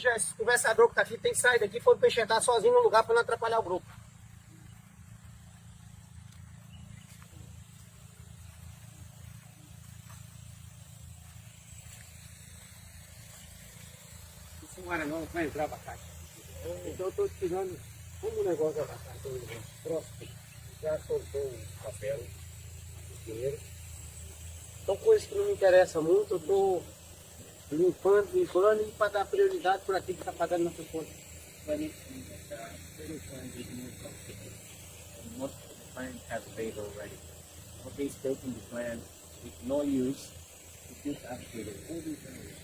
já, esse conversador que tá aqui tem que sair daqui para o peixe entrar sozinho no lugar para não atrapalhar o grupo. Semana não vai entrar abacate. Então eu estou tirando como o negócio do abacate próximo. Já soltou o papel, o dinheiro. São coisas que não me interessam muito, eu estou limpando e para dar prioridade por aquilo que está pagando nossa conta. Most of the plan has paid already. What they built in the plan with no use, it is actually all these areas.